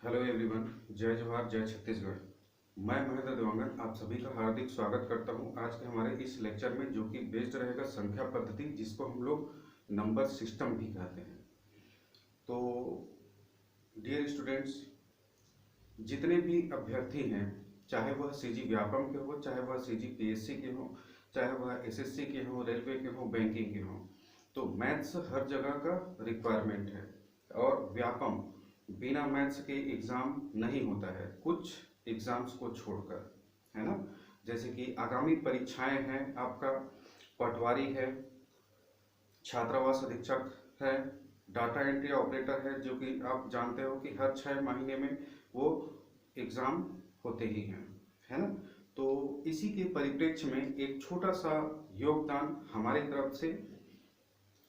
Hello everyone, जय जवाहर जय छत्तीसगढ़। मैं महेंद्र दिवांगन आप सभी का हार्दिक स्वागत करता हूं आज के हमारे इस लेक्चर में, जो कि बेस्ड रहेगा संख्या पद्धति, जिसको हम लोग नंबर सिस्टम भी कहते हैं। तो डियर स्टूडेंट्स, जितने भी अभ्यर्थी हैं, चाहे वह सीजी व्यापम के हो, चाहे वह सीजी पीएससी के हो, चाहे वह एसएससी के हो, रेलवे के हो, बैंकिंग के हो, तो मैथ्स हर जगह का रिक्वायरमेंट है। और व्यापम बिना मैथ्स के एग्ज़ाम नहीं होता है, कुछ एग्ज़ाम्स को छोड़कर, है ना। जैसे कि आगामी परीक्षाएं हैं, आपका पटवारी है, छात्रावास अधीक्षक है, डाटा एंट्री ऑपरेटर है, जो कि आप जानते हो कि हर 6 महीने में वो एग्ज़ाम होते ही हैं, है ना। तो इसी के परिप्रेक्ष्य में एक छोटा सा योगदान हमारी तरफ से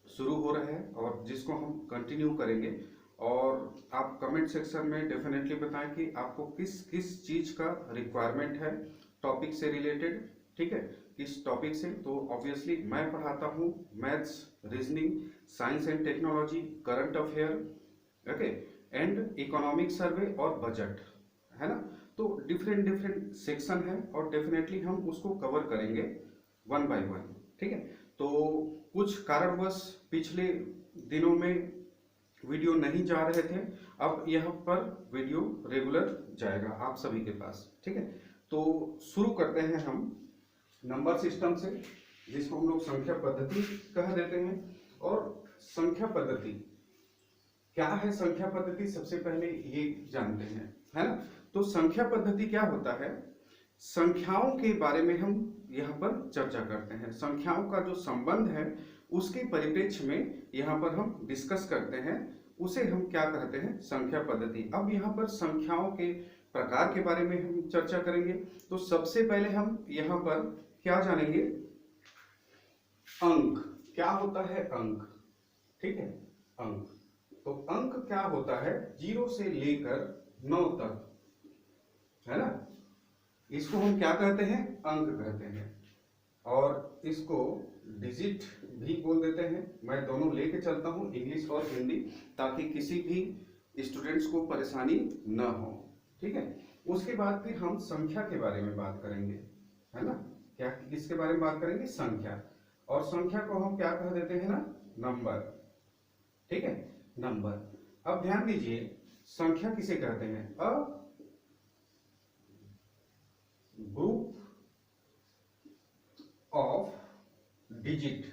शुरू हो रहा है और जिसको हम कंटिन्यू करेंगे। और आप कमेंट सेक्शन में डेफिनेटली बताएं कि आपको किस किस चीज़ का रिक्वायरमेंट है टॉपिक से रिलेटेड, ठीक है, किस टॉपिक से। तो ऑब्वियसली मैं पढ़ाता हूँ maths, reasoning, science and technology, current affair, okay, and economic survey और बजट, है ना। तो डिफरेंट डिफरेंट सेक्शन है और डेफिनेटली हम उसको कवर करेंगे वन बाय वन, ठीक है। तो कुछ कारणवश पिछले दिनों में वीडियो नहीं जा रहे थे, अब यहाँ पर वीडियो रेगुलर जाएगा आप सभी के पास, ठीक है। तो शुरू करते हैं हम नंबर सिस्टम से, जिसको हम लोग संख्या पद्धति कह देते हैं। और संख्या पद्धति क्या है, संख्या पद्धति सबसे पहले ये जानते हैं, है ना। तो संख्या पद्धति क्या होता है, संख्याओं के बारे में हम यहाँ पर चर्चा करते हैं। संख्याओं का जो संबंध है उसके परिप्रेक्ष्य में यहाँ पर हम डिस्कस करते हैं, उसे हम क्या कहते हैं, संख्या पद्धति। अब यहाँ पर संख्याओं के प्रकार के बारे में हम चर्चा करेंगे। तो सबसे पहले हम यहाँ पर क्या जानेंगे, अंक क्या होता है, अंक, ठीक है, अंक। तो अंक क्या होता है, 0 से लेकर 9 तक, है ना, इसको हम क्या कहते हैं, अंक कहते हैं। और इसको डिजिट भी बोल देते हैं। मैं दोनों लेके चलता हूं, इंग्लिश और हिंदी, ताकि किसी भी स्टूडेंट्स को परेशानी न हो, ठीक है। उसके बाद फिर हम संख्या के बारे में बात करेंगे, है ना। क्या किसके बारे में बात करेंगे, संख्या। और संख्या को हम क्या कह देते हैं ना, नंबर, ठीक है, नंबर। अब ध्यान दीजिए, संख्या किसे कहते हैं, अ ग्रुप ऑफ डिजिट,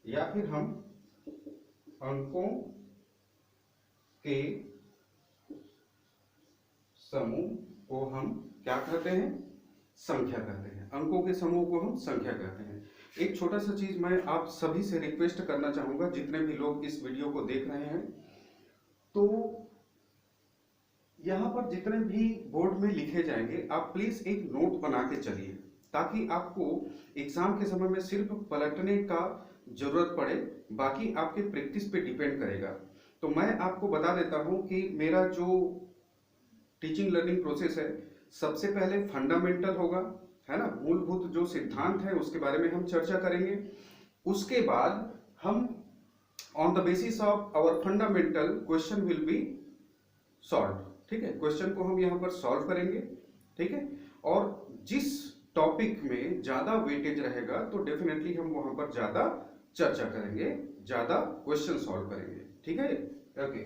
या फिर हम अंकों के समूह को हम क्या कहते हैं, संख्या कहते हैं। अंकों के समूह को हम संख्या कहते हैं। एक छोटा सा चीज मैं आप सभी से रिक्वेस्ट करना चाहूंगा, जितने भी लोग इस वीडियो को देख रहे हैं, तो यहाँ पर जितने भी बोर्ड में लिखे जाएंगे, आप प्लीज एक नोट बना के चलिए, ताकि आपको एग्जाम के समय में सिर्फ पलटने का जरूरत पड़े, बाकी आपके प्रैक्टिस पे डिपेंड करेगा। तो मैं आपको बता देता हूं कि मेरा जो टीचिंग लर्निंग प्रोसेस है, सबसे पहले फंडामेंटल होगा, है ना, मूलभूत जो सिद्धांत है उसके बारे में हम चर्चा करेंगे। उसके बाद हम on the basis of our fundamental question will be solve, ठीक है, क्वेश्चन को हम यहाँ पर सॉल्व करेंगे, ठीक है। और जिस टॉपिक में ज्यादा वेटेज रहेगा तो डेफिनेटली हम वहां पर ज्यादा चर्चा करेंगे, ज्यादा क्वेश्चन सॉल्व करेंगे, ठीक है, ओके।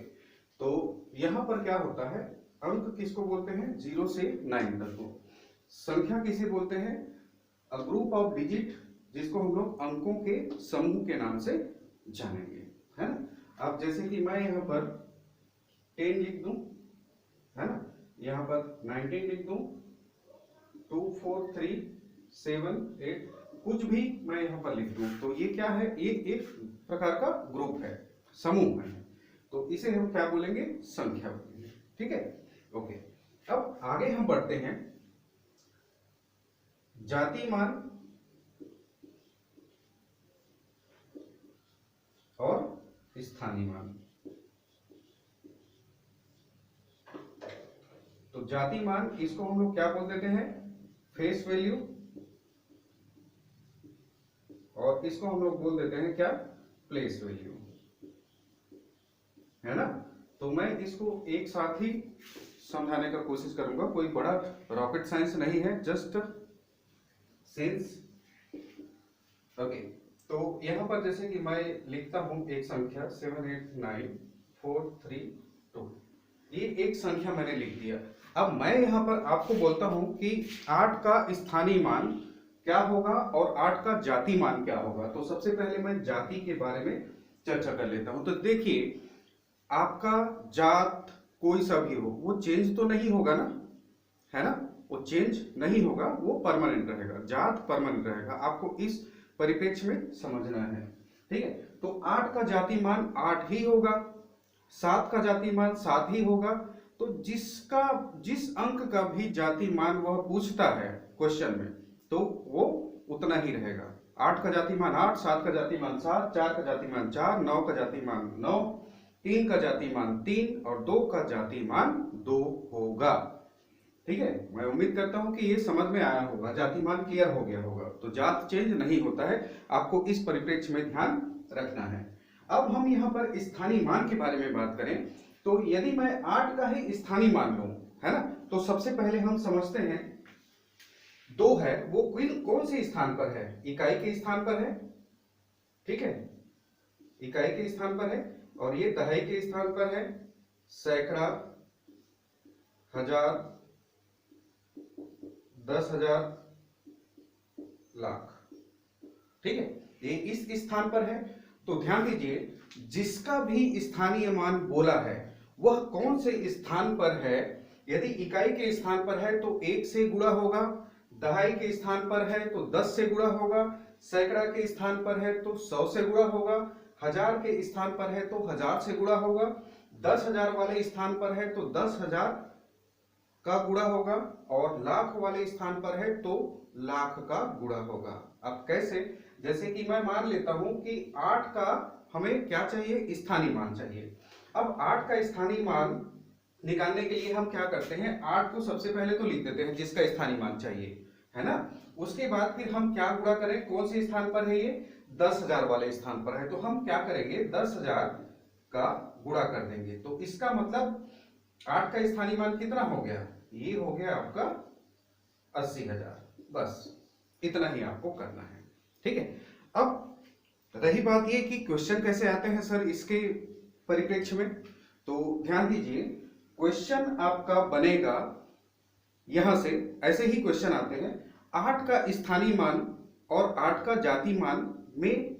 तो यहाँ पर क्या होता है, अंक किसको बोलते हैं, 0 से 9 तक को। संख्या किसे बोलते हैं, अ ग्रुप ऑफ डिजिट, जिसको हम लोग अंकों के समूह के नाम से जानेंगे, है ना। अब जैसे कि मैं यहाँ पर 10 लिख दूं, है ना, यहाँ पर 19 लिख दूं, 2 4 3 7 8, कुछ भी मैं यहाँ पर लिख दूं, तो ये क्या है, ये एक प्रकार का ग्रुप है, समूह है। तो इसे हम क्या बोलेंगे, संख्या बोलेंगे, ठीक है, ओके। अब आगे हम बढ़ते हैं, जातिमान और स्थानीय मान। तो जातिमान इसको हम लोग क्या बोल देते हैं, फेस वैल्यू, और इसको हम लोग बोल देते हैं क्या, प्लेस वैल्यू, है ना। तो मैं इसको एक साथ ही समझाने का कोशिश करूंगा, कोई बड़ा रॉकेट साइंस नहीं है, जस्ट सिंस। ओके, तो यहाँ पर जैसे कि मैं लिखता हूं एक संख्या 789432, ये एक संख्या मैंने लिख दिया। अब मैं यहाँ पर आपको बोलता हूं कि 8 का स्थानीय मान क्या होगा और 8 का जाति मान क्या होगा। तो सबसे पहले मैं जाति के बारे में चर्चा कर लेता हूं। तो देखिए, आपका जात कोई सा भी हो, वो चेंज तो नहीं होगा ना, है ना, वो चेंज नहीं होगा, वो परमानेंट रहेगा, जात परमानेंट रहेगा। आपको इस परिप्रेक्ष्य में समझना है, ठीक है। तो 8 का जाति मान 8 ही होगा, 7 का जाति मान 7 ही होगा। तो जिस अंक का भी जाति मान वह पूछता है क्वेश्चन में, तो वो उतना ही रहेगा। 8 का जाति मान 8, 7 का जाति मान 7, 4 का जाति मान 4, 9 का जाति मान 9, 3 का जाति मान 3 और 2 का जाति मान 2 होगा, ठीक है। मैं उम्मीद करता हूं कि ये समझ में आया होगा, जाति मान क्लियर हो गया होगा। तो जात चेंज नहीं होता है, आपको इस परिप्रेक्ष्य में ध्यान रखना है। अब हम यहाँ पर स्थानीय मान के बारे में बात करें, तो यदि मैं 8 का ही स्थानीय मान लूं, है ना, तो सबसे पहले हम समझते हैं 2 है वो कौन से स्थान पर है, इकाई के स्थान पर है, ठीक है, इकाई के स्थान पर है। और ये दहाई के स्थान पर है, सैकड़ा, हजार, 10,000, लाख, ठीक है, ये इस स्थान पर है। तो ध्यान दीजिए, जिसका भी स्थानीय मान बोला है वह कौन से स्थान पर है। यदि इकाई के स्थान पर है तो 1 से गुणा होगा, दहाई के स्थान पर है तो 10 से गुणा होगा, सैकड़ा के स्थान पर है तो 100 से गुणा होगा, हजार के स्थान पर है तो 1000 से गुणा होगा, 10,000 वाले स्थान पर है तो 10,000 का गुणा होगा, और लाख वाले स्थान पर है तो लाख का गुणा होगा। अब कैसे, जैसे कि मैं मान लेता हूं कि 8 का हमें क्या चाहिए, स्थानीय मान चाहिए। अब 8 का स्थानीय मान निकालने के लिए हम क्या करते हैं, 8 को सबसे पहले तो लिख देते हैं जिसका स्थानीय मान चाहिए, है ना। उसके बाद फिर हम क्या गुणा करें, कौन से स्थान पर है ये, 10,000 वाले स्थान पर है, तो हम क्या करेंगे, 10,000 का गुणा कर देंगे। तो इसका मतलब 8 का स्थानीय मान कितना हो गया, ये हो गया आपका 80,000। बस इतना ही आपको करना है, ठीक है। अब रही बात ये कि क्वेश्चन कैसे आते हैं सर इसके परिप्रेक्ष्य में, तो ध्यान दीजिए, क्वेश्चन आपका बनेगा यहां से, ऐसे ही क्वेश्चन आते हैं, 8 का स्थानीय मान और 8 का जाति मान में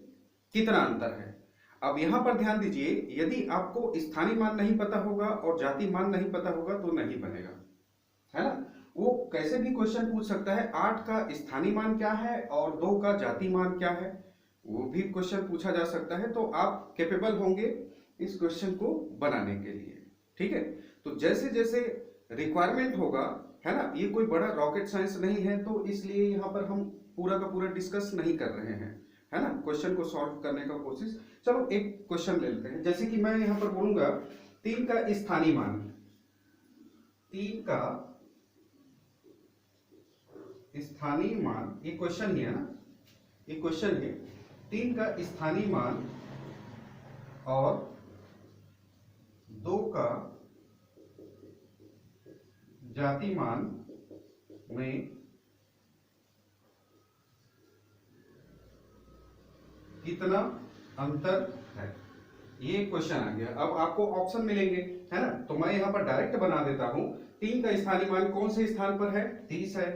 कितना अंतर है। अब यहां पर ध्यान दीजिए, यदि आपको स्थानीय मान नहीं पता होगा और जाति मान नहीं पता होगा तो नहीं बनेगा, है ना। वो कैसे भी क्वेश्चन पूछ सकता है, 8 का स्थानीय मान क्या है और 2 का जाति मान क्या है, वो भी क्वेश्चन पूछा जा सकता है। तो आप कैपेबल होंगे इस क्वेश्चन को बनाने के लिए, ठीक है। तो जैसे जैसे रिक्वायरमेंट होगा, है ना, ये कोई बड़ा रॉकेट साइंस नहीं है, तो इसलिए यहाँ पर हम पूरा का पूरा डिस्कस नहीं कर रहे हैं, है ना, क्वेश्चन को सॉल्व करने का कोशिश। चलो एक क्वेश्चन ले लेते हैं, जैसे कि मैं यहाँ पर बोलूंगा 3 का स्थानीय मान, 3 का स्थानीय मान, ये क्वेश्चन ही है ना, ये क्वेश्चन है, 3 का स्थानीय मान और 2 का जाति मान में कितना अंतर है, ये क्वेश्चन आ गया। अब आपको ऑप्शन मिलेंगे, है ना, तो मैं यहां पर डायरेक्ट बना देता हूं। 3 का स्थानीय मान कौन से स्थान पर है, 30 है,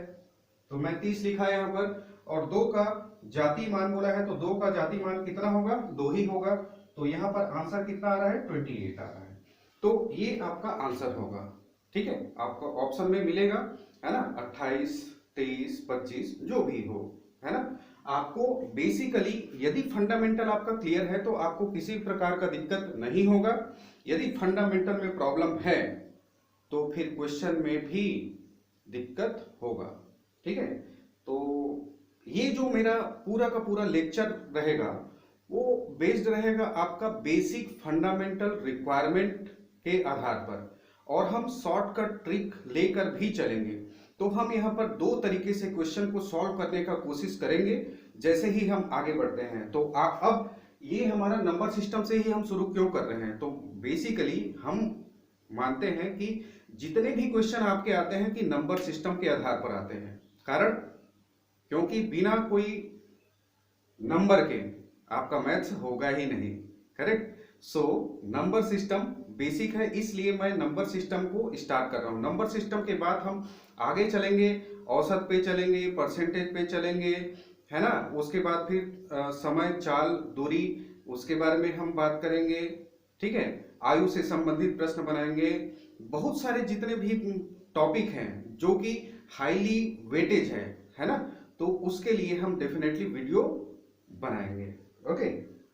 तो मैं 30 लिखा यहां पर। और 2 का जाति मान बोला है, तो 2 का जाति मान कितना होगा, 2 ही होगा। तो यहां पर आंसर कितना आ रहा है, 28 आ रहा है। तो ये आपका आंसर होगा, ठीक है, आपको ऑप्शन में मिलेगा, है ना, 28, 23, 25 जो भी हो, है ना। आपको बेसिकली यदि फंडामेंटल आपका क्लियर है तो आपको किसी प्रकार का दिक्कत नहीं होगा। यदि फंडामेंटल में प्रॉब्लम है तो फिर क्वेश्चन में भी दिक्कत होगा, ठीक है। तो ये जो मेरा पूरा का पूरा लेक्चर रहेगा वो बेस्ड रहेगा आपका बेसिक फंडामेंटल रिक्वायरमेंट के आधार पर, और हम शॉर्टकट ट्रिक लेकर भी चलेंगे। तो हम यहाँ पर 2 तरीके से क्वेश्चन को सॉल्व करने का कोशिश करेंगे जैसे ही हम आगे बढ़ते हैं। तो अब ये हमारा नंबर सिस्टम से ही हम शुरू क्यों कर रहे हैं? तो बेसिकली हम मानते हैं कि जितने भी क्वेश्चन आपके आते हैं कि नंबर सिस्टम के आधार पर आते हैं। कारण क्योंकि बिना कोई नंबर के आपका मैथ्स होगा ही नहीं, correct. So number system basic है, इसलिए मैं नंबर सिस्टम को स्टार्ट कर रहा हूं। नंबर सिस्टम के बाद हम आगे चलेंगे, औसत पे चलेंगे, परसेंटेज पे चलेंगे, है ना। उसके बाद फिर समय, चाल, दूरी, उसके बारे में हम बात करेंगे, ठीक है। आयु से संबंधित प्रश्न बनाएंगे, बहुत सारे जितने भी टॉपिक हैं जो कि हाईली वेटेज है ना। तो उसके लिए हम डेफिनेटली वीडियो बनाएंगे, ओके।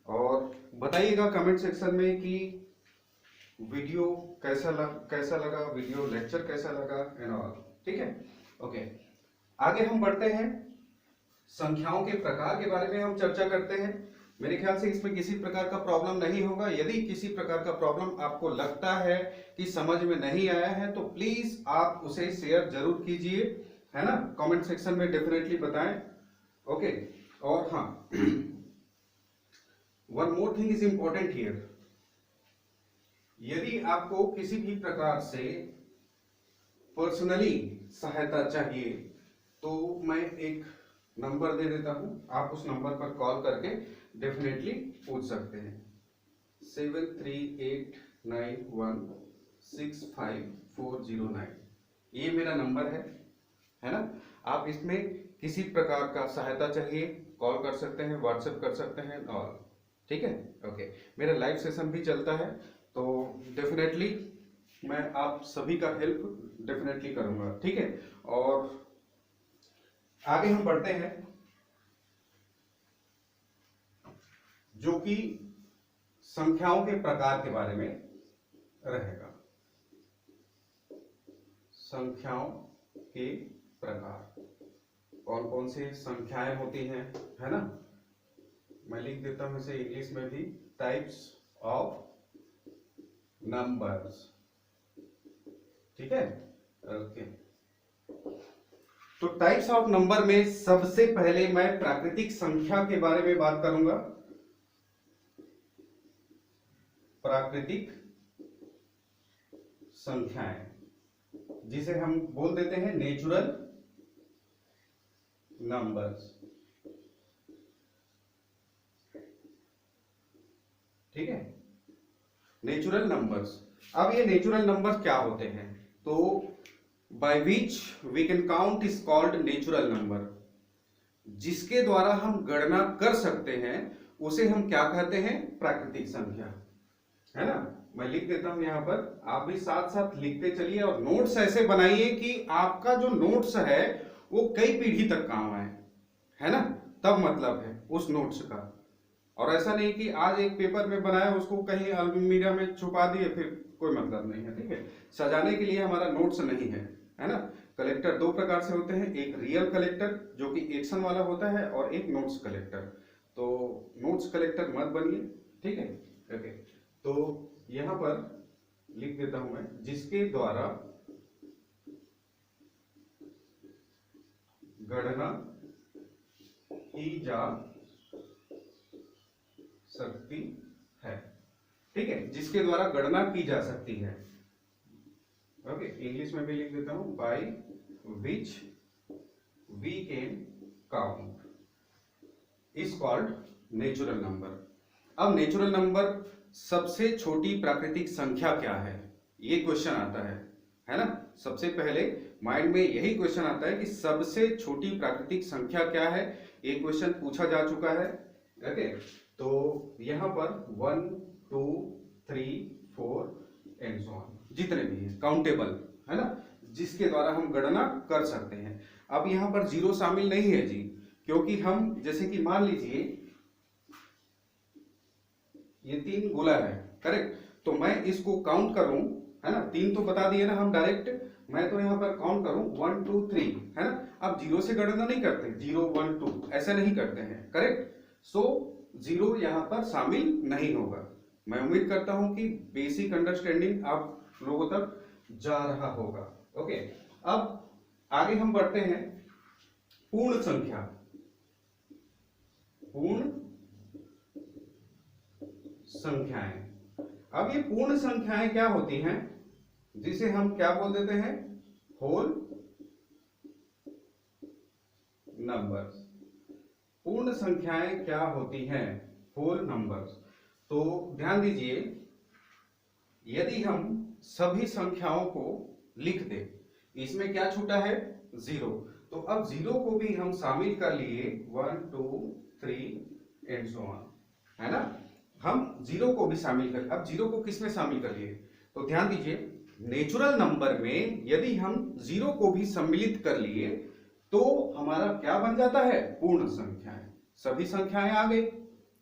और बताइएगा कमेंट सेक्शन में कि वीडियो कैसा लगा, वीडियो लेक्चर कैसा लगा एंड ऑल, ठीक है, ओके। आगे हम बढ़ते हैं, संख्याओं के प्रकार के बारे में हम चर्चा करते हैं। मेरे ख्याल से इसमें किसी प्रकार का प्रॉब्लम नहीं होगा। यदि किसी प्रकार का प्रॉब्लम आपको लगता है कि समझ में नहीं आया है तो प्लीज आप उसे शेयर जरूर कीजिए, है ना। कमेंट सेक्शन में डेफिनेटली बताएं, ओके। और हाँ, one more thing is important here. यदि आपको किसी भी प्रकार से पर्सनली सहायता चाहिए तो मैं एक नंबर दे देता हूं, आप उस नंबर पर कॉल करके डेफिनेटली पूछ सकते हैं। 7389165409 ये मेरा नंबर है ना। आप इसमें किसी प्रकार का सहायता चाहिए कॉल कर सकते हैं, व्हाट्सएप कर सकते हैं और ठीक है, ओके। मेरा लाइव सेशन भी चलता है तो डेफिनेटली मैं आप सभी का हेल्प डेफिनेटली करूंगा, ठीक है। और आगे हम बढ़ते हैं जो कि संख्याओं के प्रकार के बारे में रहेगा। संख्याओं के प्रकार, कौन कौन सी संख्याएं होती हैं, है ना। मैं लिख देता हूं इसे इंग्लिश में भी, टाइप्स ऑफ नंबर्स, ठीक है, ओके। तो टाइप्स ऑफ नंबर में सबसे पहले मैं प्राकृतिक संख्या के बारे में बात करूंगा। प्राकृतिक संख्याएं जिसे हम बोल देते हैं नेचुरल नंबर्स, ठीक है, नेचुरल नंबर्स। अब ये नेचुरल नंबर्स क्या होते हैं? तो by which we can count is called natural number. जिसके द्वारा हम गणना कर सकते हैं उसे हम क्या कहते हैं? प्राकृतिक संख्या, है ना। मैं लिख देता हूं यहां पर, आप भी साथ साथ लिखते चलिए और नोट्स ऐसे बनाइए कि आपका जो नोट्स है वो कई पीढ़ी तक काम आए, है ना। तब मतलब है उस नोट्स का। और ऐसा नहीं कि आज एक पेपर में बनाया उसको कहीं अलमीरा में छुपा दिए, फिर कोई मतलब नहीं है, ठीक है। सजाने के लिए हमारा नोट्स नहीं है ना। कलेक्टर दो प्रकार से होते हैं, एक रियल कलेक्टर जो कि एक्शन वाला होता है और एक नोट्स कलेक्टर। तो नोट्स कलेक्टर मत बनिए, ठीक है, ओके। तो यहां पर लिख देता हूं मैं, जिसके द्वारा गणना की जा सकती है, ठीक है, जिसके द्वारा गणना की जा सकती है, ओके। इंग्लिश में भी लिख देता हूं, by which we can count is called natural number. अब नेचुरल नंबर सबसे छोटी प्राकृतिक संख्या क्या है, ये क्वेश्चन आता है ना। सबसे पहले माइंड में यही क्वेश्चन आता है कि सबसे छोटी प्राकृतिक संख्या क्या है। ये क्वेश्चन पूछा जा चुका है, ओके। तो यहां पर 1 2 3 4 एंड सो ऑन जितने भी हैं काउंटेबल, है ना, जिसके द्वारा हम गणना कर सकते हैं। अब यहां पर जीरो शामिल नहीं है जी, क्योंकि हम जैसे कि मान लीजिए ये 3 गोला है, करेक्ट। तो मैं इसको काउंट करूं, है ना, 3 तो बता दिए ना हम डायरेक्ट। मैं तो यहां पर काउंट करूं 1 2 3, है ना। अब जीरो से गणना नहीं करते, 0 1 2 ऐसा नहीं करते हैं, करेक्ट। सो जीरो यहां पर शामिल नहीं होगा। मैं उम्मीद करता हूं कि बेसिक अंडरस्टैंडिंग आप लोगों तक जा रहा होगा, ओके। अब आगे हम बढ़ते हैं, पूर्ण संख्या। पूर्ण संख्याएं। अब ये पूर्ण संख्याएं क्या होती हैं, जिसे हम क्या बोल देते हैं, होल नंबर्स। पूर्ण संख्याएं क्या होती हैं, होल नंबर्स। तो ध्यान दीजिए, यदि हम सभी संख्याओं को लिख दे, इसमें क्या छूटा है, जीरो, तो अब जीरो को भी हम शामिल कर लिए, 1 2 3 एंड सो ऑन, है ना। हम जीरो को भी शामिल कर, अब जीरो को किसमें शामिल कर लिए, तो ध्यान दीजिए, नेचुरल नंबर में यदि हम जीरो को भी सम्मिलित कर लिए तो हमारा क्या बन जाता है, पूर्ण संख्याएं, सभी संख्याएं आ गई,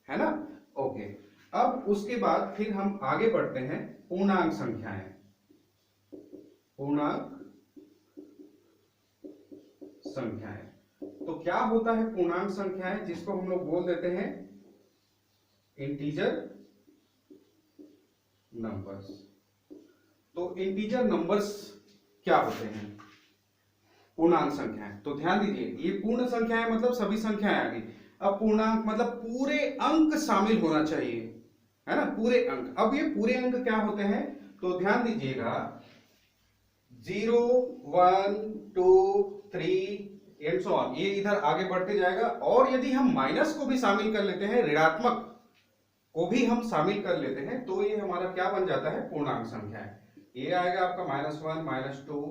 है ना। ओके, अब उसके बाद फिर हम आगे बढ़ते हैं, पूर्णांक संख्याएं। पूर्णांक संख्याएं, तो क्या होता है पूर्णांक संख्याएं, जिसको हम लोग बोल देते हैं इंटीजर नंबर्स। तो इंटीजर नंबर्स क्या होते हैं, पूर्णांक संख्याएं। तो ध्यान दीजिए, ये पूर्ण संख्याएं मतलब सभी संख्याएं आ गई, अब पूर्णांक मतलब पूरे अंक शामिल होना चाहिए, है ना, पूरे अंक। अब ये पूरे अंक क्या होते हैं, तो ध्यान दीजिएगा, 0 1 2 3 एंड सो ऑन, ये इधर आगे बढ़ते जाएगा। और यदि हम माइनस को भी शामिल कर लेते हैं, ऋणात्मक को भी हम शामिल कर लेते हैं, तो ये हमारा क्या बन जाता है, पूर्णांक संख्या है। ये आएगा आपका -1 -2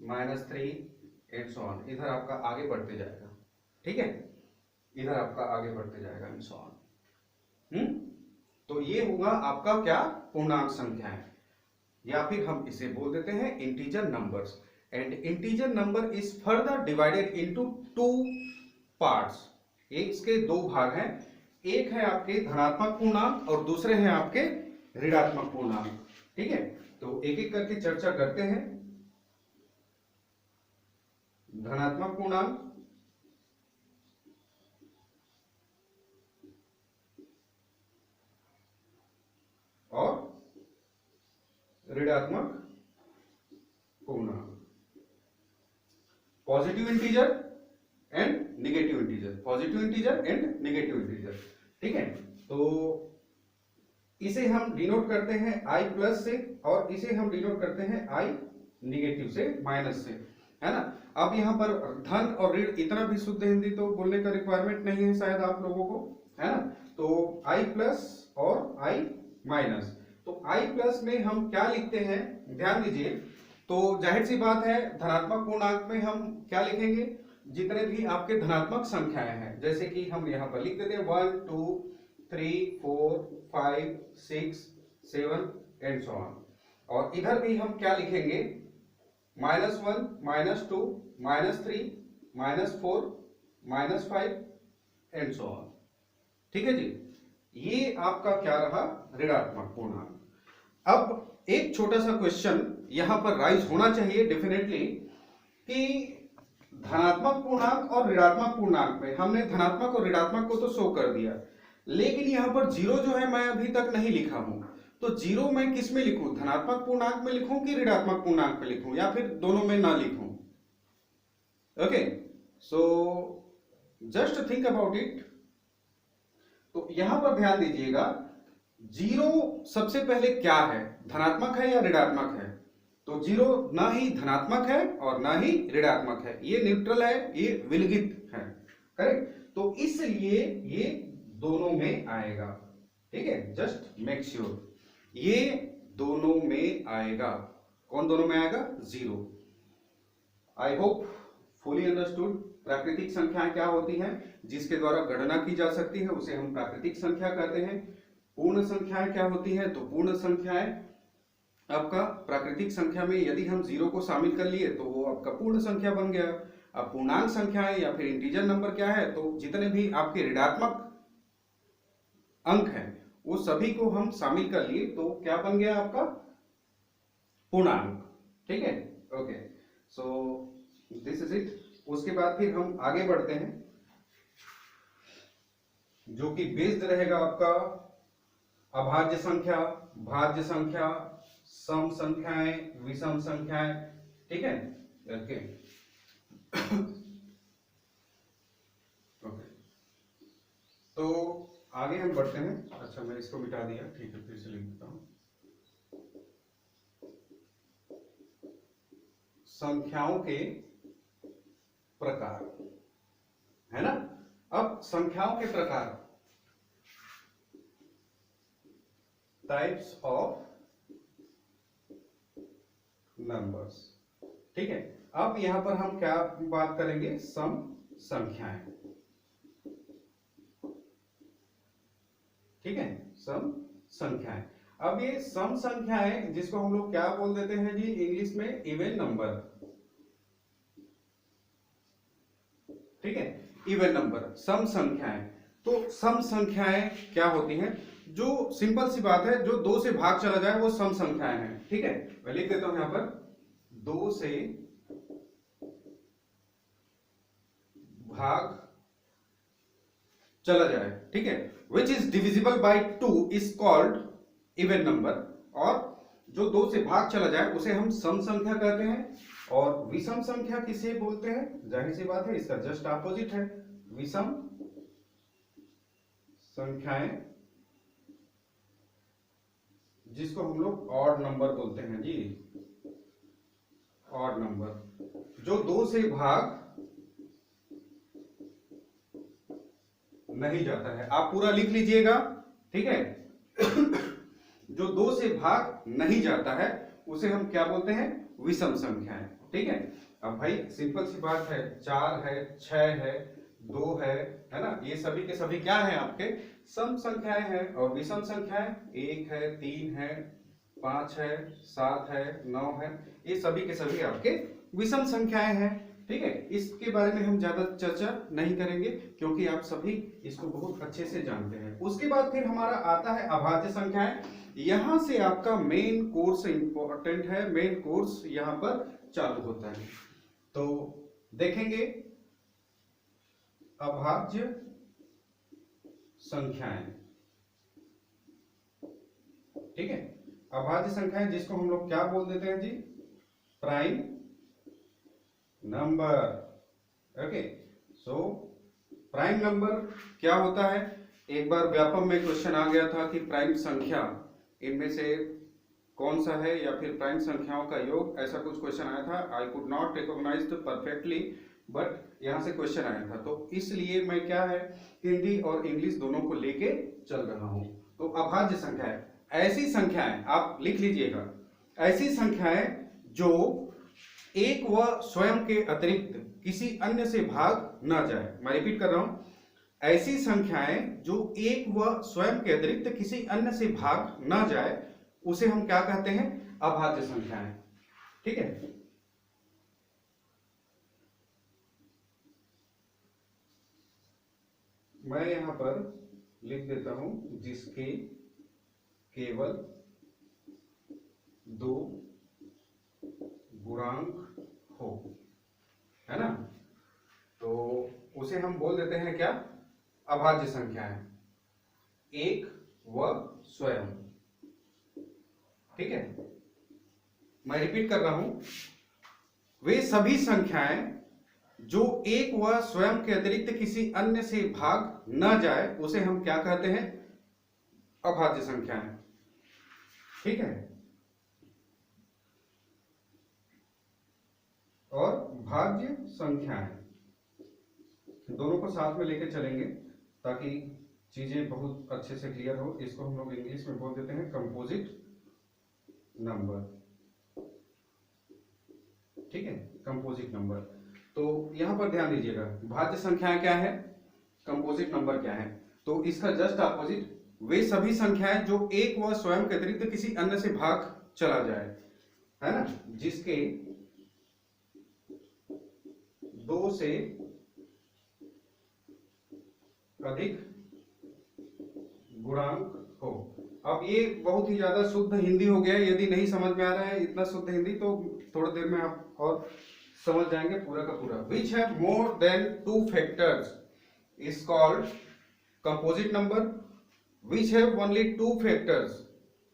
-3 एंड सो ऑन, इधर आपका आगे बढ़ते जाएगा, ठीक है, इधर आपका आगे बढ़ते जाएगा एंड सो ऑन। तो ये हुआ आपका क्या, पूर्णांक संख्या है, या फिर हम इसे बोल देते हैं integer numbers. And integer number is further divided into 2 parts. इसके दो भाग हैं, एक है आपके धनात्मक पूर्णांक और दूसरे हैं आपके ऋणात्मक पूर्णांक, ठीक है। तो एक एक करके चर्चा करते हैं। धनात्मक पूर्णांक और ऋणात्मक पूर्णांक, positive integer and negative integer, positive integer and negative integer, ठीक है। तो इसे हम डिनोट करते हैं i प्लस से, और इसे हम डिनोट करते हैं i निगेटिव से, माइनस से, है ना। अब यहाँ पर धन और ऋण, इतना भी शुद्ध हिंदी तो बोलने का रिक्वायरमेंट नहीं है शायद आप लोगों को, है ना। तो i प्लस और i माइनस, तो i प्लस में हम क्या लिखते हैं, ध्यान दीजिए, तो जाहिर सी बात है धनात्मक पूर्णांक में हम क्या लिखेंगे, जितने भी आपके धनात्मक संख्याएं हैं, जैसे कि हम यहाँ पर लिख देते हैं 1 2 3 4 5 6 7 एंड सो ऑन। और इधर भी हम क्या लिखेंगे, -1 -2 -3 -4 -5 एंड सो ऑन, ठीक है जी। ये आपका क्या रहा, ऋणात्मक पूर्णांक। अब एक छोटा सा क्वेश्चन यहां पर राइज होना चाहिए डेफिनेटली, कि धनात्मक पूर्णांक और ऋणात्मक पूर्णांक में हमने धनात्मक और ऋणात्मक को तो शो कर दिया, लेकिन यहां पर जीरो जो है मैं अभी तक नहीं लिखा हूं, तो जीरो मैं किस में लिखूं, धनात्मक पूर्णांक में लिखूं कि ऋणात्मक पूर्णांक में लिखूं, या फिर दोनों में ना लिखूं। Okay, so just think about it. तो यहां पर ध्यान दीजिएगा, जीरो सबसे पहले क्या है, धनात्मक है या ऋणात्मक है, तो जीरो ना ही धनात्मक है और ना ही ऋणात्मक है, ये न्यूट्रल है, ये विलगित है, करेक्ट। तो इसलिए ये दोनों में आएगा, ठीक है, जस्ट मेक श्योर ये दोनों में आएगा। कौन दोनों में आएगा, zero. I hope fully understood. प्राकृतिक संख्याएं क्या होती हैं, जिसके द्वारा गणना की जा सकती है, उसे हम प्राकृतिक संख्या कहते हैं। पूर्ण संख्याएं क्या होती हैं, तो पूर्ण संख्याएं आपका प्राकृतिक संख्या में यदि हम जीरो को शामिल कर लिए तो वो आपका पूर्ण संख्या बन गया। अब पूर्णांक संख्याएं या फिर इंटीजर नंबर क्या है, तो जितने भी आपके ऋणात्मक अंक हैं वो सभी को हम शामिल कर लिए तो क्या बन गया आपका पूर्णांक, ठीक है। Okay, so this is it. उसके बाद फिर हम आगे बढ़ते हैं, जो कि बेस्ड रहेगा आपका अभाज्य संख्या, भाज्य संख्या, सम संख्याएं, विषम संख्याएं, ठीक है। ओके ओके, तो आगे हम बढ़ते हैं। अच्छा, मैं इसको मिटा दिया, ठीक है, फिर से लिख देता हूं। संख्याओं के प्रकार, है ना। अब संख्याओं के प्रकार, टाइप्स ऑफ नंबर्स, ठीक है। अब यहां पर हम क्या बात करेंगे, सम संख्याएं, ठीक है, सम संख्याएं। अब ये सम संख्याएं जिसको हम लोग क्या बोल देते हैं जी इंग्लिश में, इवन नंबर, ठीक है, इवन नंबर, सम संख्याएं। तो सम संख्याएं क्या होती हैं, जो सिंपल सी बात है, जो दो से भाग चला जाए वो सम संख्याएं हैं, ठीक है। मैं लिख देता हूं यहां पर, दो से भाग चला जाए, ठीक है, which is divisible by 2 is called even number. और जो दो से भाग चला जाए उसे हम सम संख्या कहते हैं। और विषम संख्या किसे बोलते हैं, जाहिर सी बात है, इसका जस्ट ऑपोजिट है, विषम संख्याएं, जिसको हम लोग ऑड नंबर बोलते हैं जी, ऑड नंबर, जो दो से भाग नहीं जाता है। आप पूरा लिख लीजिएगा, ठीक है। जो दो से भाग नहीं जाता है उसे हम क्या बोलते हैं, विषम संख्याएं, ठीक है। अब भाई सिंपल सी बात है, 4 है, 6 है, 2 है ना, ये सभी के सभी क्या है, आपके सम संख्याएं हैं। और विषम संख्याएं 1 है, 3 है, 5 है, 7 है, 9 है, ये सभी के सभी आपके विषम संख्याएं हैं, ठीक है। इसके बारे में हम ज्यादा चर्चा नहीं करेंगे क्योंकि आप सभी इसको बहुत अच्छे से जानते हैं। उसके बाद फिर हमारा आता है अभाज्य संख्याएं। यहां से आपका मेन कोर्स इंपॉर्टेंट है, मेन कोर्स यहां पर चालू होता है। तो देखेंगे अभाज्य संख्याएं, ठीक है। अभाज्य संख्याएं जिसको हम लोग क्या बोल देते हैं जी, prime number, okay. So prime number क्या होता है, एक बार व्यापम में क्वेश्चन आ गया था कि प्राइम संख्या इनमें से कौन सा है, या फिर प्राइम संख्याओं का योग, ऐसा कुछ क्वेश्चन आया था। I could not recognise perfectly, but यहां से क्वेश्चन आया था, तो इसलिए मैं क्या है, हिंदी और इंग्लिश दोनों को लेके चल रहा हूं। तो अभाज्य संख्याएं ऐसी संख्याएं, आप लिख लीजिएगा, ऐसी संख्याएं जो एक व स्वयं के अतिरिक्त किसी अन्य से भाग न जाए। मैं रिपीट कर रहा हूं, ऐसी संख्याएं जो एक व स्वयं के अतिरिक्त किसी अन्य से भाग न जाए उसे हम क्या कहते हैं, अभाज्य संख्याएं, ठीक है। मैं यहां पर लिख देता हूं, जिसके केवल दो गुणांक हो, है ना, तो उसे हम बोल देते हैं क्या, अभाज्य संख्याएं, एक व स्वयं, ठीक है। मैं रिपीट कर रहा हूं, वे सभी संख्याएं जो एक व स्वयं के अतिरिक्त किसी अन्य से भाग न जाए उसे हम क्या कहते हैं, अभाज्य संख्याएं, ठीक है। और भाज्य संख्याएं, दोनों को साथ में लेकर चलेंगे ताकि चीजें बहुत अच्छे से क्लियर हो। इसको हम लोग इंग्लिश में बोल देते हैं कंपोजिट नंबर, ठीक है, कंपोजिट नंबर। तो यहां पर ध्यान दीजिएगा, भाज्य संख्याएं क्या है, कंपोजिट नंबर क्या है, तो इसका जस्ट अपोजिट, वे सभी संख्याएं जो एक व स्वयं के अतिरिक्त किसी अन्य से भाग चला जाए, है ना, जिसके दो से अधिक गुणांक हो। अब ये बहुत ही ज्यादा शुद्ध हिंदी हो गया, यदि नहीं समझ में आ रहा है इतना शुद्ध हिंदी तो थोड़ी देर में आप और समझ जाएंगे पूरा का पूरा। Which have more than 2 factors is called composite number, which have only 2 factors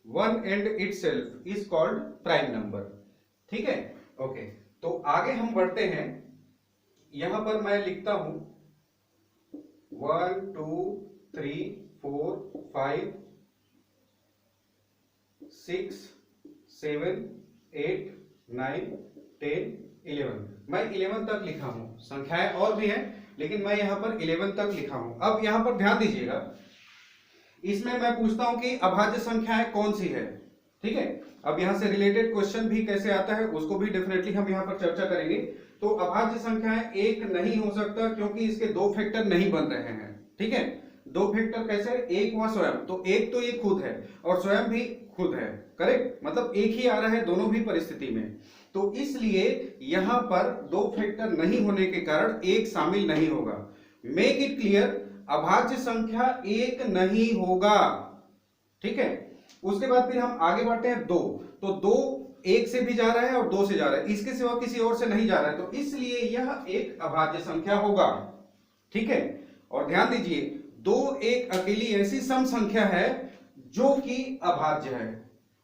one and itself is called prime number, ठीक है, ओके। तो आगे हम बढ़ते हैं, यहां पर मैं लिखता हूं 1 2 3 4 5 6 7 8 9 10 11। मैं 11 तक लिखा हूं, संख्याएं और भी हैं लेकिन मैं यहां पर 11 तक लिखा हूं। अब यहां पर ध्यान दीजिएगा, इसमें मैं पूछता हूं कि अभाज्य संख्याएं कौन सी है। ठीक है, अब यहां से रिलेटेड क्वेश्चन भी कैसे आता है उसको भी डेफिनेटली हम यहां पर चर्चा करेंगे। तो अभाज्य संख्याएं एक नहीं हो सकता क्योंकि इसके दो फैक्टर नहीं बन रहे हैं। ठीक है, दो फैक्टर कैसे, एक व स्वयं, तो एक तो ये खुद है और स्वयं भी खुद है, करेक्ट, मतलब एक ही आ रहा है दोनों भी परिस्थिति में। तो इसलिए यहां पर दो फैक्टर नहीं होने के कारण एक शामिल नहीं होगा। मेक इट क्लियर, अभाज्य संख्या एक नहीं होगा। ठीक है, उसके बाद फिर हम आगे बढ़ते हैं दो, तो दो एक से भी जा रहा है और दो से जा रहा है, इसके सिवा किसी और से नहीं जा रहा है, तो इसलिए यह एक अभाज्य संख्या होगा। ठीक है, और ध्यान दीजिए दो एक अकेली ऐसी सम संख्या है जो कि अभाज्य है।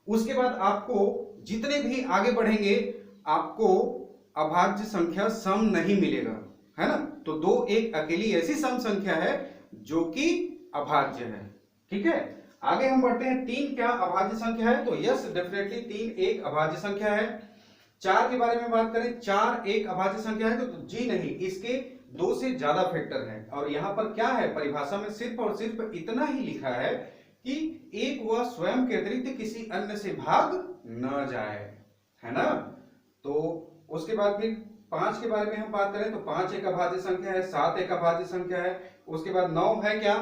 उसके बाद आपको जितने भी आगे बढ़ेंगे आपको अभाज्य संख्या सम नहीं मिलेगा, है ना। तो दो एक अकेली ऐसी सम संख्या है जो कि अभाज्य है। ठीक है, आगे हम बढ़ते हैं, तीन क्या अभाज्य संख्या है, तो यस डेफिनेटली तीन एक अभाज्य संख्या है। चार के बारे में बात करें, चार एक अभाज्य संख्या है तो जी नहीं, इसके दो से ज्यादा फैक्टर हैं। और यहां पर क्या है, परिभाषा में सिर्फ और सिर्फ इतना ही लिखा है कि एक व स्वयं के अतिरिक्त किसी अन्य से भाग न जाए, है ना। तो उसके बाद फिर पांच के बारे में हम बात करें तो पांच एक अभाज्य संख्या है, सात एक अभाज्य संख्या है। उसके बाद नौ है क्या,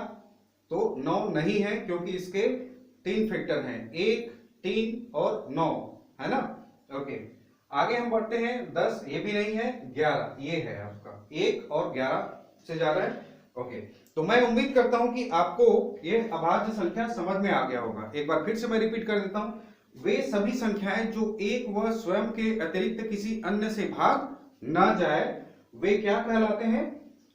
तो नौ नहीं है क्योंकि इसके तीन फैक्टर हैं, एक तीन और नौ, है ना। ओके, आगे हम बढ़ते हैं, 10 ये भी नहीं है, 11 ये है आपका, 1 और 11 से जा रहा है। ओके, तो मैं उम्मीद करता हूं कि आपको ये अभाज्य संख्या समझ में आ गया होगा। एक बार फिर से मैं रिपीट कर देता हूं, वे सभी संख्याएं जो एक व स्वयं के अतिरिक्त किसी अन्य से भाग ना जाए वे क्या कहलाते हैं,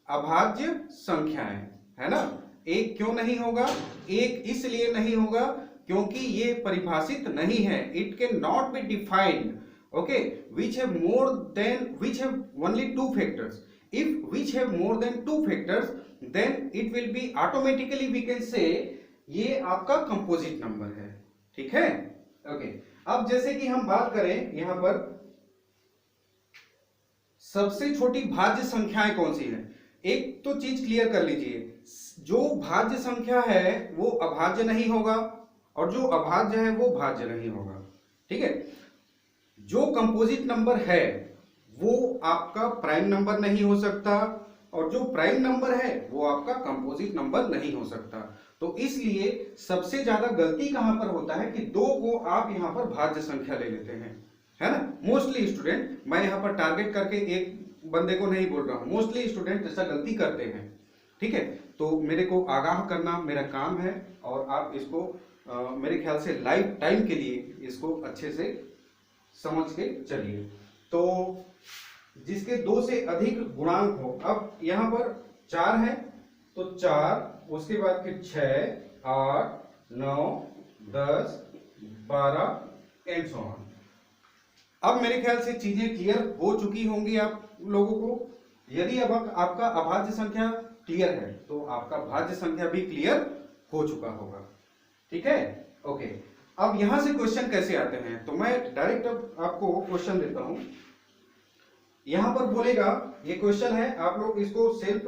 अभाज्य संख्याएं, है ना। एक क्यों नहीं होगा, एक इसलिए नहीं होगा क्योंकि ये परिभाषित नहीं है, it can not be defined, okay, which have only two factors. If which have more than two factors then it will be automatically we can say ये आपका कंपोजिट नंबर है। ठीक है, ओके, अब जैसे कि हम बात करें यहां पर सबसे छोटी भाज्य संख्याएं कौन सी है, एक तो चीज क्लियर कर लीजिए, जो भाज्य संख्या है वो अभाज्य नहीं होगा और जो अभाज्य है वो भाज्य नहीं होगा। ठीक है, जो कंपोजिट नंबर है वो आपका प्राइम नंबर नहीं हो सकता और जो प्राइम नंबर है वो आपका कंपोजिट नंबर नहीं हो सकता। तो इसलिए सबसे ज्यादा गलती कहां पर होता है कि दो को आप यहां पर भाज्य संख्या ले लेते हैं, है ना। मोस्टली स्टूडेंट, मैं यहां पर टारगेट करके एक बंदे को नहीं बोल रहा हूं, मोस्टली स्टूडेंट ऐसा गलती करते हैं। ठीक है, तो मेरे को आगाह करना मेरा काम है और आप इसको मेरे ख्याल से लाइफ टाइम के लिए इसको अच्छे से समझ के चलिए। तो जिसके दो से अधिक गुणांक हो, अब यहां पर 4 है तो 4, उसके बाद फिर 6 8 9 10 12 एंड सो ऑन। अब मेरे ख्याल से चीजें क्लियर हो चुकी होंगी आप लोगों को। यदि अब आपका अभाज्य संख्या क्लियर है तो आपका भाज्य संख्या भी क्लियर हो चुका होगा। ठीक है, ओके, अब यहां से क्वेश्चन कैसे आते हैं, तो मैं डायरेक्ट अब आपको क्वेश्चन देता हूं। यहां पर बोलेगा, ये क्वेश्चन है, आप लोग इसको सेल्फ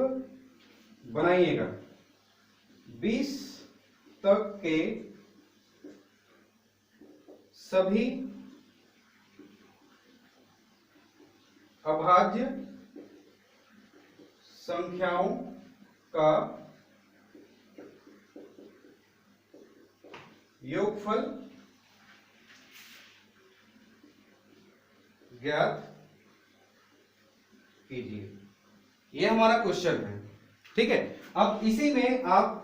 बनाइएगा, 20 तक के सभी अभाज्य संख्याओं का योगफल ज्ञात कीजिए। यह हमारा क्वेश्चन है। ठीक है, अब इसी में आप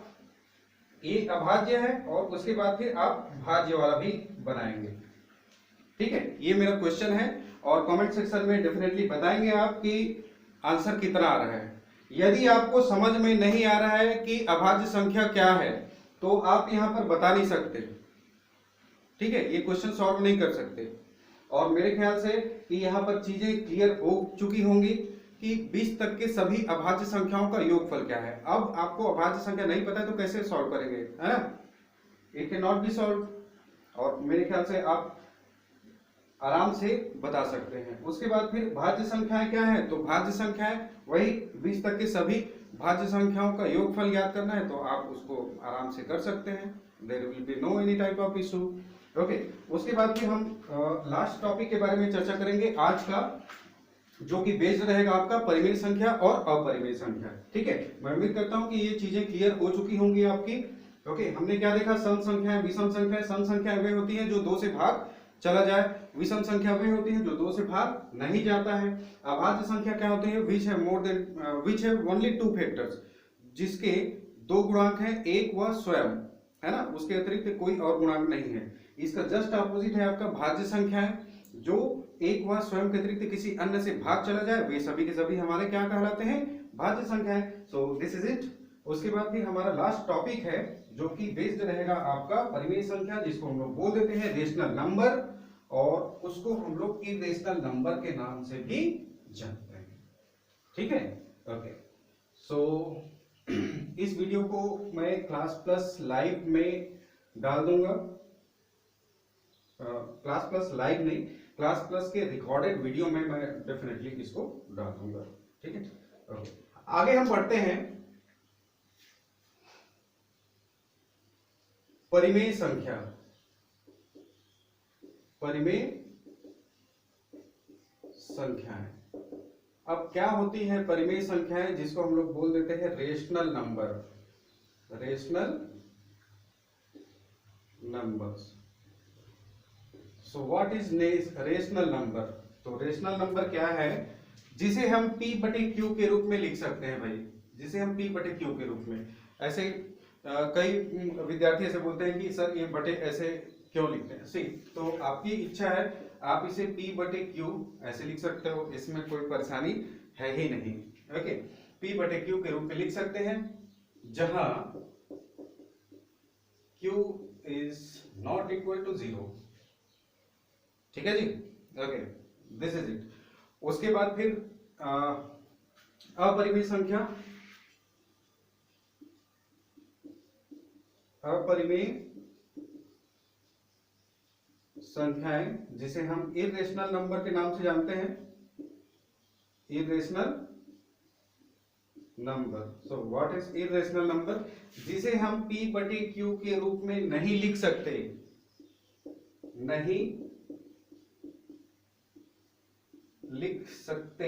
एक अभाज्य है और उसके बाद फिर आप भाज्य वाला भी बनाएंगे। ठीक है, ये मेरा क्वेश्चन है और कमेंट सेक्शन में डेफिनेटली बताएंगे आप कि आंसर कितना आ रहा है। यदि आपको समझ में नहीं आ रहा है कि अभाज्य संख्या क्या है तो आप यहां पर बता नहीं सकते। ठीक है, ये क्वेश्चन सॉल्व नहीं कर सकते और मेरे ख्याल से कि यहां पर चीजें क्लियर हो चुकी होंगी कि 20 तक के सभी अभाज्य संख्याओं का योगफल क्या है। अब आपको अभाज्य संख्या नहीं पता है तो कैसे सॉल्व करेंगे, है ना, it can not be solve, और मेरे ख्याल से आप आराम से बता सकते हैं। उसके बाद फिर भाज्य संख्याएं क्या है, तो भाज्य संख्याएं वही 20 तक के सभी भाज्य संख्याओं का योगफल याद करना है, तो आप उसको आराम से कर सकते हैं, there will be no any type of issue. Okay, उसके बाद फिर हम लास्ट टॉपिक के बारे में चर्चा करेंगे आज का, जो कि बेस्ड रहेगा आपका परिमेय संख्या और अपरिमेय संख्या। ठीक है, मैं उम्मीद करता हूं कि ये चीजें क्लियर हो चुकी होंगी आपकी। ओके, हमने क्या देखा, सम संख्याएं, विषम संख्याएं। सम संख्याएं वे होती हैं जो 2 से भाग चला जाए, विषम संख्या वे होती है जो 2 से भाग नहीं जाता है। अभाज्य संख्या क्या होती है, विच हैव ओनली 2 फैक्टर्स, जिसके 2 गुणांक हैं, एक व स्वयं, है ना, उसके अतिरिक्त कोई और गुणांक नहीं है। इसका जस्ट अपोजिट है आपका भाज्य संख्या है, जो एक व स्वयं के अतिरिक्त किसी अन्य से भाग चला जाए, वे सभी के सभी हमारे क्या कहलाते हैं, भाज्य संख्या है। So this is it. उसके बाद फिर हमारा लास्ट टॉपिक है जो कि बेस्ड रहेगा आपका परिमेय संख्या, जिसको हम लोग बोल देते हैं रेशनल नंबर, और उसको हम लोग इरेशनल नंबर के नाम से भी जानते हैं। ठीक है, ओके। सो इस वीडियो को मैं क्लास प्लस लाइव में डाल दूंगा, क्लास प्लस लाइव नहीं, क्लास प्लस के रिकॉर्डेड वीडियो में मैं डेफिनेटली इसको डाल दूंगा। ठीक है, ओके। आगे हम बढ़ते हैं परिमेय संख्या। परिमेय संख्याएं, अब क्या होती है परिमेय संख्याएं, जिसको हम लोग बोल देते हैं rational number, rational numbers. So what is rational number, तो रेशनल नंबर क्या है, जिसे हम P बटे Q के रूप में लिख सकते हैं भाई, जिसे हम P बटे Q के रूप में, ऐसे कई विद्यार्थी ऐसे बोलते हैं कि सर ये बटे ऐसे क्यों लिखते हैं। सी, तो आपकी इच्छा है, आप इसे P बटे Q ऐसे लिख सकते हो, इसमें कोई परेशानी है ही नहीं। ओके, P बटे Q के रूप में लिख सकते हैं, जहां Q is not equal to 0। ठीक है जी, ओके, दिस इज इट। उसके बाद फिर अपरिमेय संख्या, अपरिमेय संख्याएं जिसे हम इरेशनल नंबर के नाम से जानते हैं, irrational number. So what is irrational number, जिसे हम P बटे Q के रूप में नहीं लिख सकते, नहीं लिख सकते,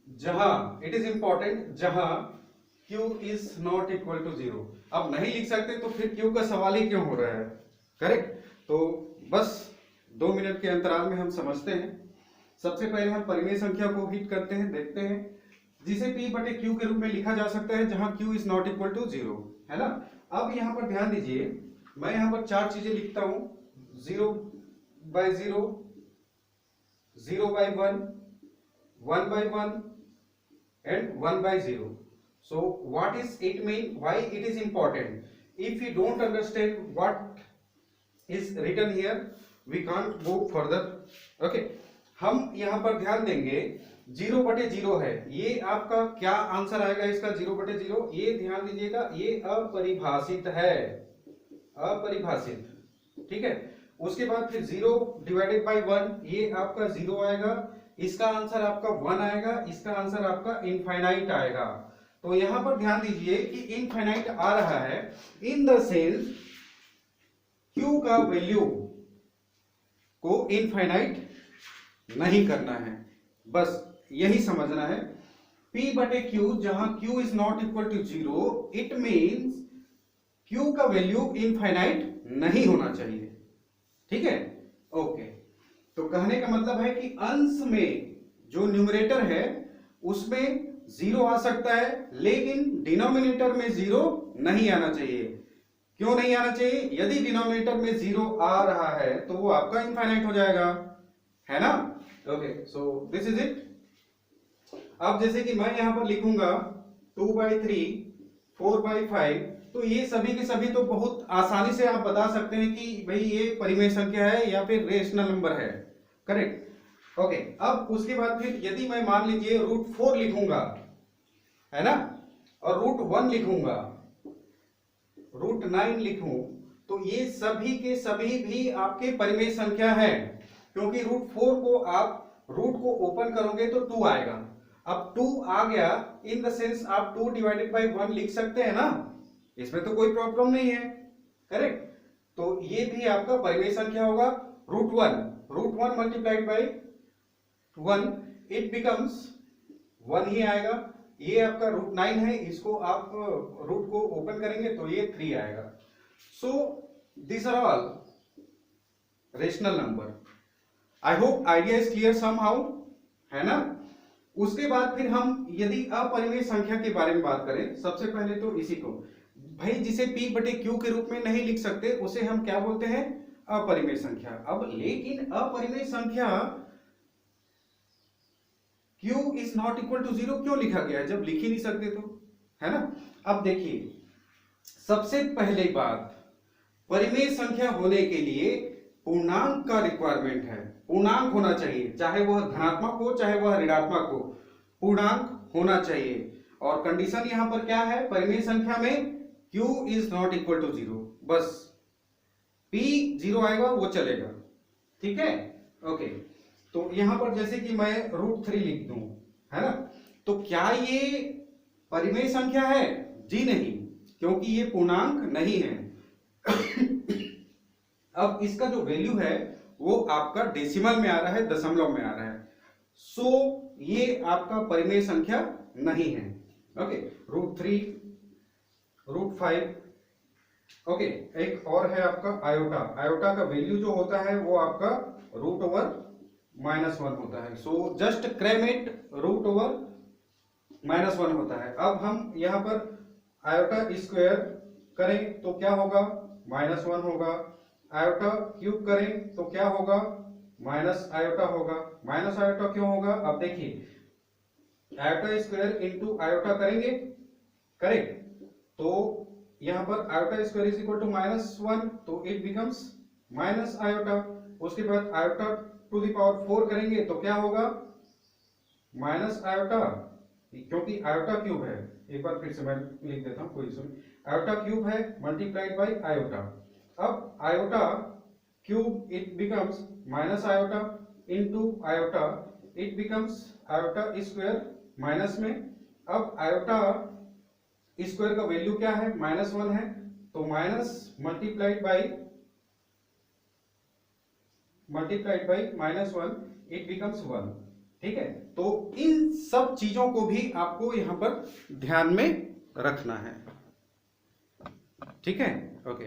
जहां, इट इज इंपॉर्टेंट, जहां Q is not equal to 0। अब नहीं लिख सकते तो फिर Q का सवाल ही क्यों हो रहा है, करेक्ट। तो बस 2 मिनट के अंतराल में हम समझते हैं। सबसे पहले हम परिमेय संख्या को हिट करते हैं, देखते हैं, जिसे P बटे Q के रूप में लिखा जा सकता है जहां Q is not equal to 0, है ना। अब यहां पर ध्यान दीजिए, मैं यहां पर 4 चीजें लिखता हूं, 0/0, 0/1, 1/1 and 1/0. So what is it mean, why it is important? If you don't understand what is written here, we can't go further. Okay, हम यहां पर ध्यान देंगे, 0/0 है, ये आपका क्या आंसर आएगा इसका, 0/0। ये ध्यान दीजिएगा, ये अपरिभाषित है, अपरिभाषित। ठीक है, उसके बाद फिर 0/1, ये आपका 0 आएगा, इसका आंसर आपका 1 आएगा, इसका आंसर आपका इनफाइनाइट आएगा। तो यहां पर ध्यान दीजिए कि इनफाइनाइट आ रहा है, इन द सेंस Q का वैल्यू को इनफाइनाइट नहीं करना है, बस यही समझना है। P बटे Q जहां Q is not equal to 0, it means Q का वैल्यू इनफाइनाइट नहीं होना चाहिए। ठीक है, ओके। तो कहने का मतलब है कि अंश में जो न्यूमरेटर है उसमें 0 आ सकता है, लेकिन डिनोमिनेटर में 0 नहीं आना चाहिए। क्यों नहीं आना चाहिए, यदि डिनोमिनेटर में 0 आ रहा है तो वो आपका इनफाइनाइट हो जाएगा, है ना। Okay, so this is it. अब जैसे कि मैं यहां पर लिखूंगा 2/3, 4/5, तो ये सभी के सभी तो बहुत आसानी से आप बता सकते हैं कि भाई ये परिमेय संख्या है या फिर रेशनल नंबर है, करेक्ट। ओके, अब उसके बाद फिर यदि मैं मान लीजिए √4 लिखूंगा, है ना, और √1 लिखूंगा, √9 लिखूं, तो ये सभी के सभी भी आपके परिमेय संख्या है, क्योंकि √4 को आप रूट को ओपन करोगे तो 2 आएगा। अब 2 आ गया, इन द सेंस आप 2 डिवाइडेड बाई 1 लिख सकते हैं ना, इसमें तो कोई प्रॉब्लम नहीं है, करेक्ट। तो ये भी आपका परिमेय संख्या होगा। √1 मल्टीप्लाइड बाई 1 इट बिकम्स 1 ही आएगा। ये आपका √9 है, इसको आप रूट को ओपन करेंगे तो ये 3 आएगा। So this are all rational number. I hope idea is clear somehow, है ना। उसके बाद फिर हम यदि अपरिमेय संख्या के बारे में बात करें, सबसे पहले तो इसी को भाई जिसे P/Q के रूप में नहीं लिख सकते उसे हम क्या बोलते हैं, अपरिमेय संख्या। अब लेकिन अपरिमेय संख्या Q is not equal to 0 क्यों लिखा गया है, जब लिख ही नहीं सकते तो, है ना। अब देखिए, सबसे पहले बात, परिमेय संख्या होने के लिए पूर्णांक का रिक्वायरमेंट है। पूर्णांक होना चाहिए, चाहे वह धनात्मक हो चाहे वह ऋणात्मक हो, पूर्णांक होना चाहिए। और कंडीशन यहां पर क्या है, परिमेय संख्या में Q is not equal to 0, बस P 0 आएगा वो चलेगा, ठीक है। ओके, तो यहां पर जैसे कि मैं √3 लिख दूं, है ना, तो क्या ये परिमेय संख्या है? जी नहीं, क्योंकि ये पूर्णांक नहीं है। अब इसका जो वैल्यू है वो आपका डेसिमल में आ रहा है, दशमलव में आ रहा है, सो ये आपका परिमेय संख्या नहीं है। ओके, √3, √5, ओके, एक और है आपका आयोटा। आयोटा का वैल्यू जो होता है वो आपका √(-1) होता है, सो जस्ट क्रैम इट, √(-1) होता है। अब हम यहाँ पर आयोटा स्क्वायर करें तो क्या होगा, -1 होगा। आयोटा क्यूब करें तो क्या होगा, माइनस आयोटा होगा। माइनस आयोटा क्यों होगा, अब देखिए, आयोटा स्क्वायर इंटू आयोटा करेंगे, करेक्ट, तो यहां पर iota square is equal to -1, तो इट बिकम्स माइनस आयोटा। उसके बाद आयोटा टू द पावर 4 करेंगे तो क्या होगा, माइनस आयोटा, क्योंकि आयोटा क्यूब है। एक बार फिर से मैं लिख देता हूं, कोई इशू नहीं। आयोटा क्यूब है मल्टीप्लाइड बाई आयोटा। अब iota cube it becomes minus iota into iota, it becomes iota square minus में। अब आयोटा स्क्वायर का वैल्यू क्या है, -1 है, तो minus multiplied by -1 it becomes 1, ठीक है। तो इन सब चीजों को भी आपको यहां पर ध्यान में रखना है, ठीक है। Okay,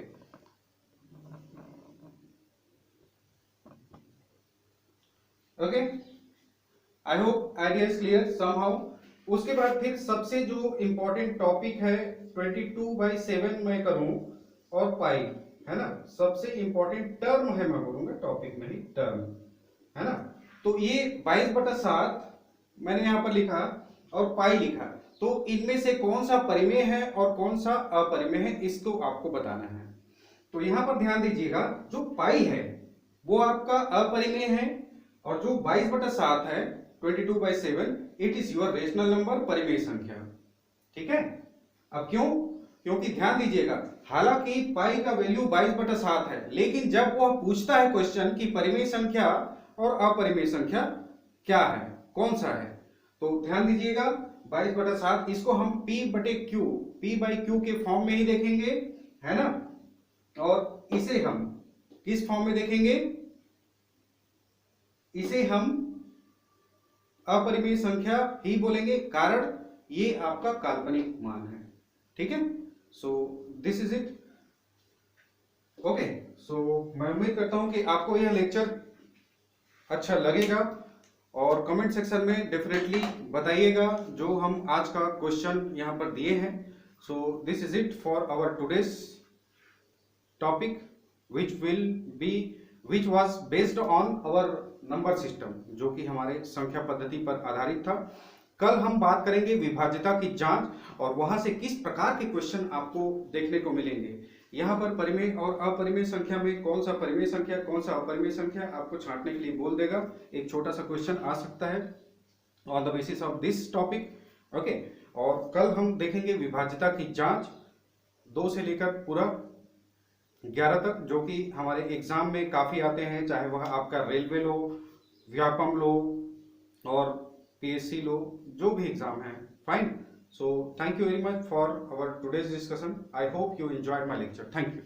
okay, I hope idea is clear somehow. उसके बाद फिर सबसे जो इंपॉर्टेंट टॉपिक है 22/7 में करूं और पाई, है ना, सबसे इंपॉर्टेंट टर्म है, मैं बोलूंगा टॉपिक नहीं, टर्म, है ना। तो ये 22/7 मैंने यहां पर लिखा और पाई लिखा, तो इनमें से कौन सा परिमेय है और कौन सा अपरिमेय है, इसको आपको बताना है। तो यहां पर ध्यान दीजिएगा, जो पाई है वो आपका अपरिमेय है, और जो 22/7 है 22/7 it is your rational number, परिमेय संख्या, ठीक है। अब क्यों, क्योंकि ध्यान दीजिएगा, हालांकि पाई का वैल्यू 22/7 है, लेकिन जब वह पूछता है क्वेश्चन की परिमेय संख्या और अपरिमेय संख्या क्या है, कौन सा है, तो ध्यान दीजिएगा 22/7 इसको हम P/Q के फॉर्म में ही देखेंगे, है ना, और इसे हम किस फॉर्म में देखेंगे, इसे हम अपरिमेय संख्या ही बोलेंगे, कारण ये आपका काल्पनिक मान है, ठीक है। So this is it, okay. So मैं उम्मीद करता हूं कि आपको यह लेक्चर अच्छा लगेगा, और कमेंट सेक्शन में डेफिनेटली बताइएगा जो हम आज का क्वेश्चन यहां पर दिए हैं। So this is it for our today's topic which was based on our number system, जो कि हमारे संख्या पद्धति पर आधारित था। कल हम बात करेंगे विभाज्यता की जांच, और वहां से किस प्रकार के क्वेश्चन आपको देखने को मिलेंगे, यहाँ पर परिमेय और अपरिमेय संख्या में कौन सा परिमेय संख्या कौन सा अपरिमेय संख्या आपको छांटने के लिए बोल देगा। एक छोटा सा क्वेश्चन आ सकता है on the basis of this topic. Okay, और कल हम देखेंगे विभाज्यता की जांच 2 से लेकर पूरा 11 तक, जो कि हमारे एग्जाम में काफी आते हैं, चाहे वह आपका रेलवे लो, व्यापम लो और पीएससी लो, जो भी एग्जाम है। Fine, so thank you very much for our today's discussion. I hope you enjoyed my lecture. Thank you.